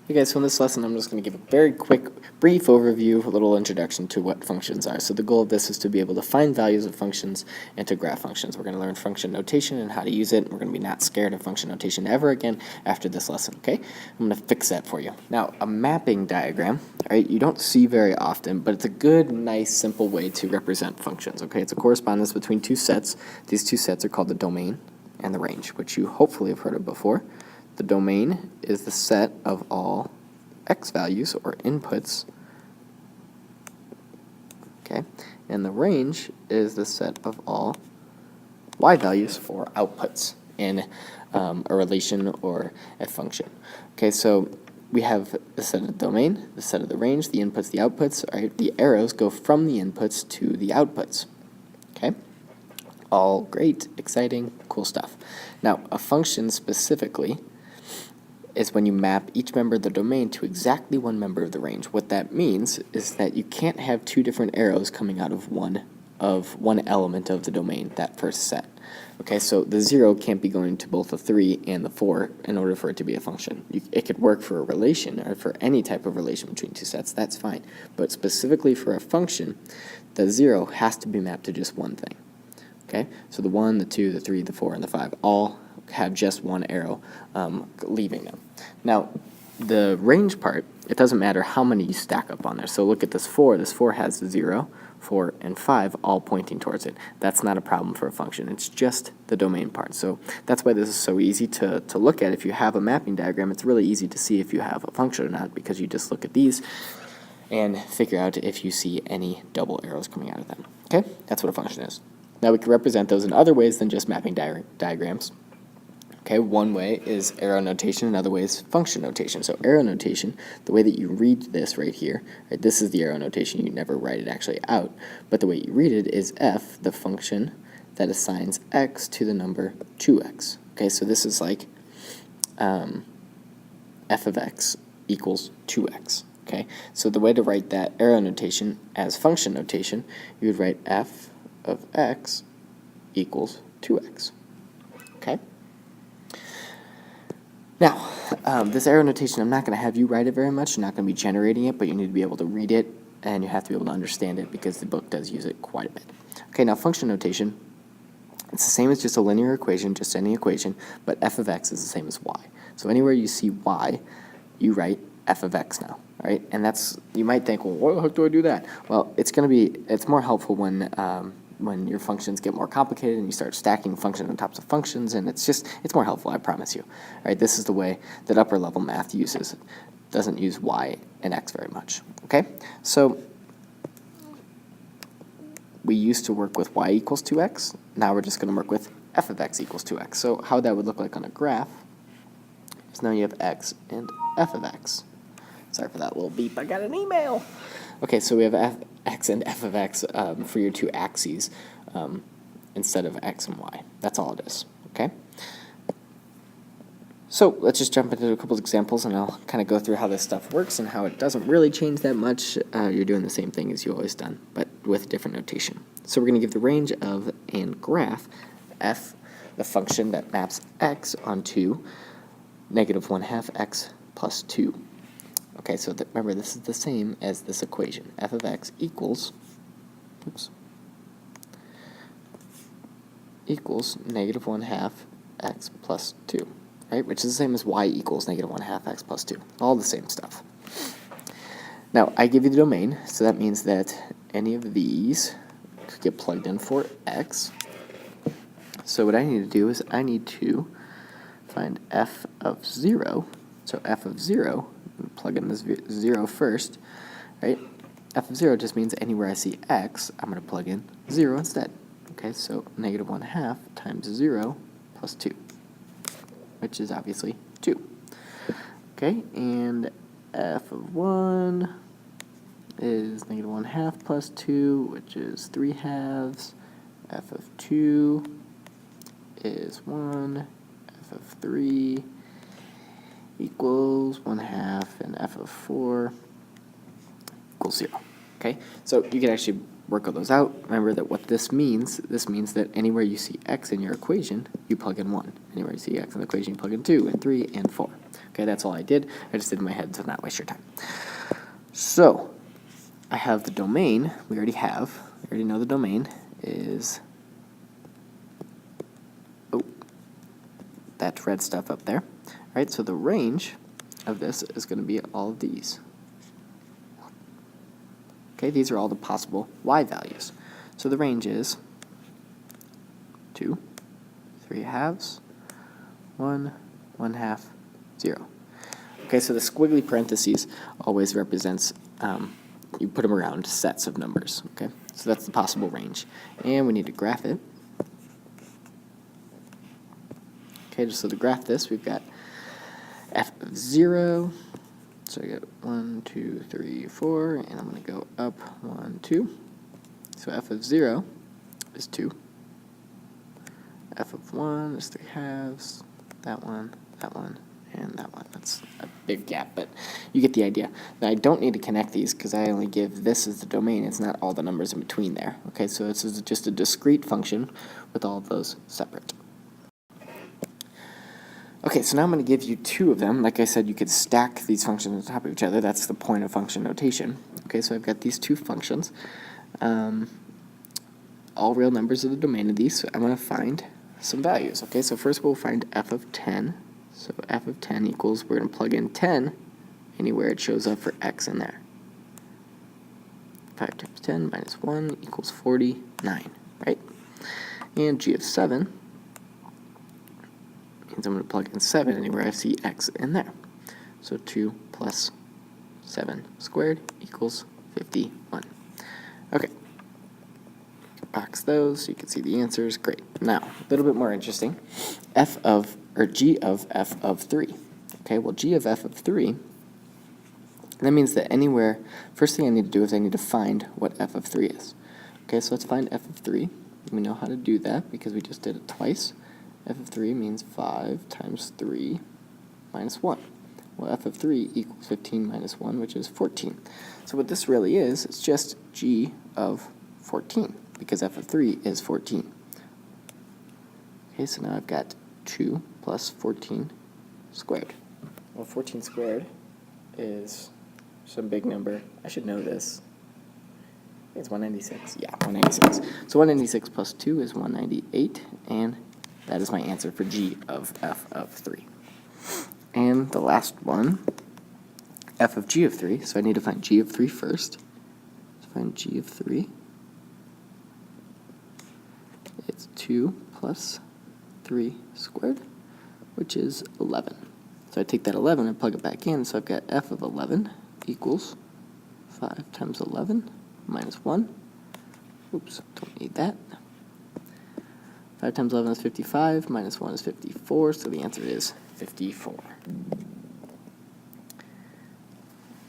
Hey guys, so in this lesson I'm just going to give a very quick, brief overview, a little introduction to what functions are. So the goal of this is to be able to find values of functions and to graph functions. We're going to learn function notation and how to use it. We're going to be not scared of function notation ever again after this lesson, okay? I'm going to fix that for you. Now, a mapping diagram, all right, you don't see very often, but it's a good, nice, simple way to represent functions, okay? It's a correspondence between two sets. These two sets are called the domain and the range, which you hopefully have heard of before. The domain is the set of all x values or inputs, okay, and the range is the set of all y values or outputs in a relation or a function. Okay, so we have the set of the domain, the set of the range, the inputs, the outputs. All right, the arrows go from the inputs to the outputs. Okay. All great, exciting, cool stuff. Now, a function specifically is when you map each member of the domain to exactly one member of the range. What that means is that you can't have two different arrows coming out of one element of the domain, that first set. Okay, so the 0 can't be going to both the 3 and the 4 in order for it to be a function. It could work for a relation or for any type of relation between two sets, that's fine. But specifically for a function, the 0 has to be mapped to just one thing. Okay, so the 1, the 2, the 3, the 4, and the 5 all have just one arrow leaving them. Now, the range part, it doesn't matter how many you stack up on there. So look at this 4. This 4 has 0, 4, and 5 all pointing towards it. That's not a problem for a function. It's just the domain part. So that's why this is so easy to look at. If you have a mapping diagram, it's really easy to see if you have a function or not, because you just look at these and figure out if you see any double arrows coming out of them. Okay, that's what a function is. Now we can represent those in other ways than just mapping diagrams. Okay, one way is arrow notation, another way is function notation. So arrow notation, the way that you read this right here, right, this is the arrow notation, you never write it actually out, but the way you read it is f, the function that assigns x to the number 2x. Okay, so this is like f of x equals 2x. Okay, so the way to write that arrow notation as function notation, you would write f of x equals 2x. Okay? Now, this arrow notation, I'm not going to have you write it very much. You're not going to be generating it, but you need to be able to read it, and you have to be able to understand it because the book does use it quite a bit. Okay, now function notation, it's the same as just a linear equation, just any equation, but f of x is the same as y. So anywhere you see y, you write f of x now, right? And that's, you might think, well, what the heck do I do that? Well, it's more helpful when your functions get more complicated and you start stacking functions on top of functions, and it's more helpful, I promise you. All right, this is the way that upper level math uses it. Doesn't use y and x very much. Okay, so we used to work with y equals 2x. Now we're just going to work with f of x equals 2x. So how that would look like on a graph is now you have x and f of x. Sorry for that little beep, I got an email. Okay, so we have x and f of x for your two axes instead of x and y. That's all it is, okay? So let's just jump into a couple of examples, and I'll kind of go through how this stuff works and how it doesn't really change that much. You're doing the same thing as you've always done, but with different notation. So we're going to give the range of and graph f, the function that maps x onto negative 1/2 x plus 2. Okay, so remember, this is the same as this equation. F of x equals negative 1/2 x plus 2, right? Which is the same as y equals negative 1/2 x plus 2. All the same stuff. Now, I give you the domain, so that means that any of these could get plugged in for x. So what I need to do is I need to find f of 0. So f of 0, plug in this 0 first, right? F of 0 just means anywhere I see x, I'm going to plug in 0 instead. Okay, so negative 1/2 times 0 plus 2, which is obviously 2. Okay, and f of 1 is negative 1/2 plus 2, which is 3/2. F of 2 is 1. F of 3 equals 1/2, and f of 4 equals 0. Okay, so you can actually work all those out. Remember that what this means that anywhere you see x in your equation, you plug in 1. Anywhere you see x in the equation, you plug in 2 and 3 and 4. Okay, that's all I did. I just did in my head to not waste your time. So I have the domain. We already know the domain is, that red stuff up there. All right, so the range of this is going to be all of these. Okay, these are all the possible y values. So the range is 2, 3/2, 1, 1/2, 0. Okay, so the squiggly parentheses always represents, you put them around sets of numbers. Okay, so that's the possible range. And we need to graph it. Okay, just so to graph this, we've got f of 0. So I got 1, 2, 3, 4, and I'm going to go up 1, 2. So f of 0 is 2. F of 1 is 3/2. That one, and that one. That's a big gap, but you get the idea. Now I don't need to connect these because I only give this as the domain. It's not all the numbers in between there. Okay, so this is just a discrete function with all of those separate. Okay, so now I'm going to give you two of them. Like I said, you could stack these functions on top of each other. That's the point of function notation. Okay, so I've got these two functions. All real numbers are the domain of these, so I'm going to find some values. Okay, so first we'll find f of 10. So f of 10 equals, we're going to plug in 10 anywhere it shows up for x in there. 5 times 10 minus 1 equals 49, right? And g of 7 means I'm going to plug in 7 anywhere I see x in there. So 2 plus 7 squared equals 51. Okay. Box those so you can see the answers. Great. Now, a little bit more interesting. G of f of 3. Okay, well, g of f of 3, that means that anywhere, first thing I need to do is I need to find what f of 3 is. Okay, so let's find f of 3. We know how to do that because we just did it twice. F of 3 means 5 times 3 minus 1. Well, f of 3 equals 15 minus 1, which is 14. So what this really is, it's just g of 14, because f of 3 is 14. Okay, so now I've got 2 plus 14 squared. Well, 14 squared is some big number. I should know this. I think it's 196. Yeah, 196. So 196 plus 2 is 198, and that is my answer for g of f of 3. And the last one, f of g of 3. So I need to find g of 3 first. To find g of 3, it's 2 plus 3 squared, which is 11. So I take that 11 and plug it back in, so I've got f of 11 equals 5 times 11 minus 1. Oops, don't need that. 5 times 11 is 55, minus 1 is 54, so the answer is 54.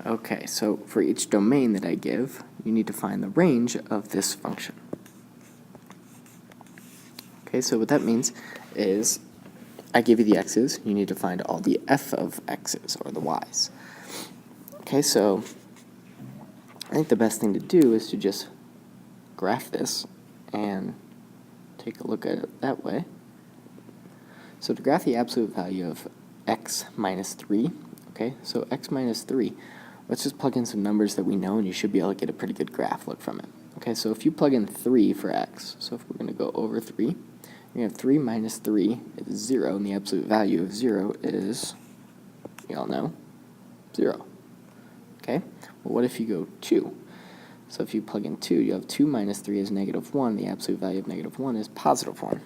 Okay, so for each domain that I give, you need to find the range of this function. Okay, so what that means is I give you the x's, you need to find all the f of x's, or the y's. Okay, so I think the best thing to do is to just graph this and take a look at it that way. So to graph the absolute value of x minus 3, okay, so x minus 3, let's just plug in some numbers that we know, and you should be able to get a pretty good graph look from it. Okay, so if you plug in 3 for x, so if we're going to go over 3, you're going to have 3 minus 3 is 0, and the absolute value of 0 is, you all know, 0. Okay, well, what if you go 2? So if you plug in 2, you have 2 minus 3 is negative 1. The absolute value of negative 1 is positive 1.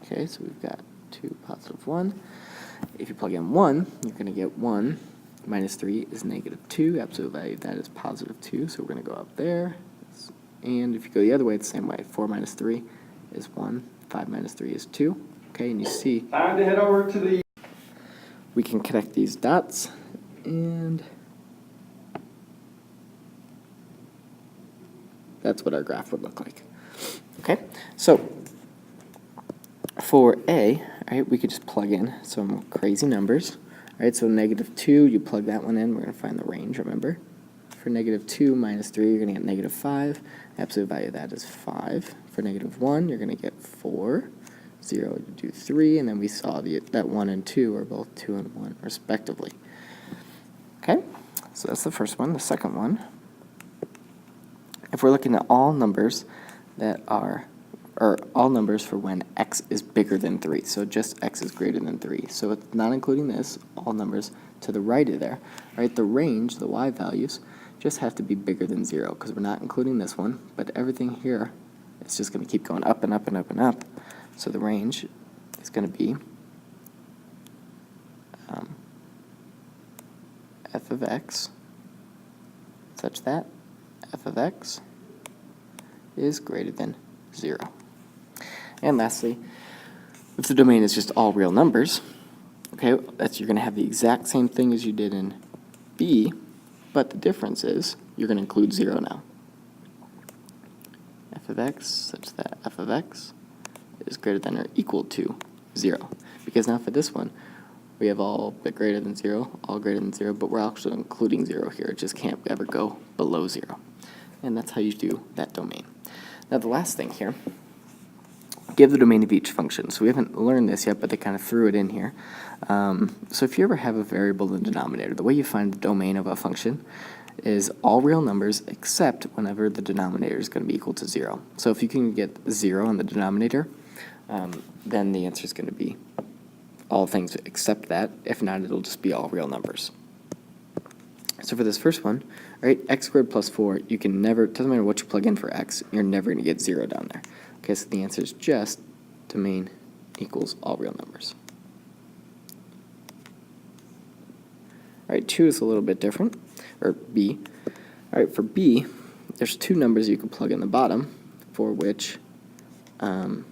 Okay, so we've got 2, positive 1. If you plug in 1, you're going to get 1 minus 3 is negative 2. Absolute value of that is positive 2, so we're going to go up there. And if you go the other way, it's the same way. 4 minus 3 is 1. 5 minus 3 is 2. Okay, and you see, time to head over to the... we can connect these dots, and that's what our graph would look like. Okay, so for A, right, we could just plug in some crazy numbers. All right, so negative 2, you plug that one in, we're going to find the range, remember? For negative 2 minus 3, you're going to get negative 5. Absolute value of that is 5. For negative 1, you're going to get 4. 0, you do 3, and then we saw that 1 and 2 are both 2 and 1 respectively. Okay, so that's the first one. The second one, if we're looking at all numbers that are, or all numbers for when x is bigger than 3, so just x is greater than 3. So it's not including this, all numbers to the right of there, right? The range, the y values, just have to be bigger than 0 because we're not including this one, but everything here is just going to keep going up and up and up and up. So the range is going to be f of x such that f of x is greater than 0. And lastly, if the domain is just all real numbers, okay, you're going to have the exact same thing as you did in B, but the difference is you're going to include 0 now. F of x such that f of x is greater than or equal to 0. Because now for this one, we have all but greater than 0, all greater than 0, but we're actually including 0 here. It just can't ever go below 0. And that's how you do that domain. Now the last thing here, give the domain of each function. So we haven't learned this yet, but they kind of threw it in here. So if you ever have a variable in the denominator, the way you find the domain of a function is all real numbers except whenever the denominator is going to be equal to 0. So if you can get 0 in the denominator, then the answer is going to be all things except that. If not, it'll just be all real numbers. So for this first one, right, x squared plus 4, you can never, it doesn't matter what you plug in for x, you're never going to get 0 down there. Okay, so the answer is just domain equals all real numbers. All right, 2 is a little bit different, or B. All right, for B, there's 2 numbers you can plug in the bottom for which the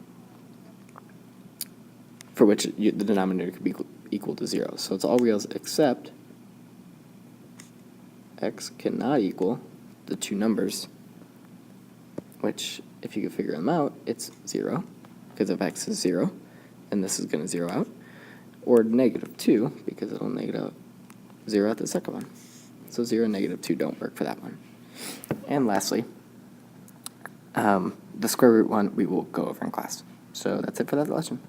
denominator could be equal to 0. So it's all reals except x cannot equal the 2 numbers, which, if you could figure them out, it's 0, because if x is 0, and this is going to 0 out, or negative 2, because it'll negative 0 out the second one. So 0 and negative 2 don't work for that one. And lastly, the square root one we will go over in class. So that's it for that lesson.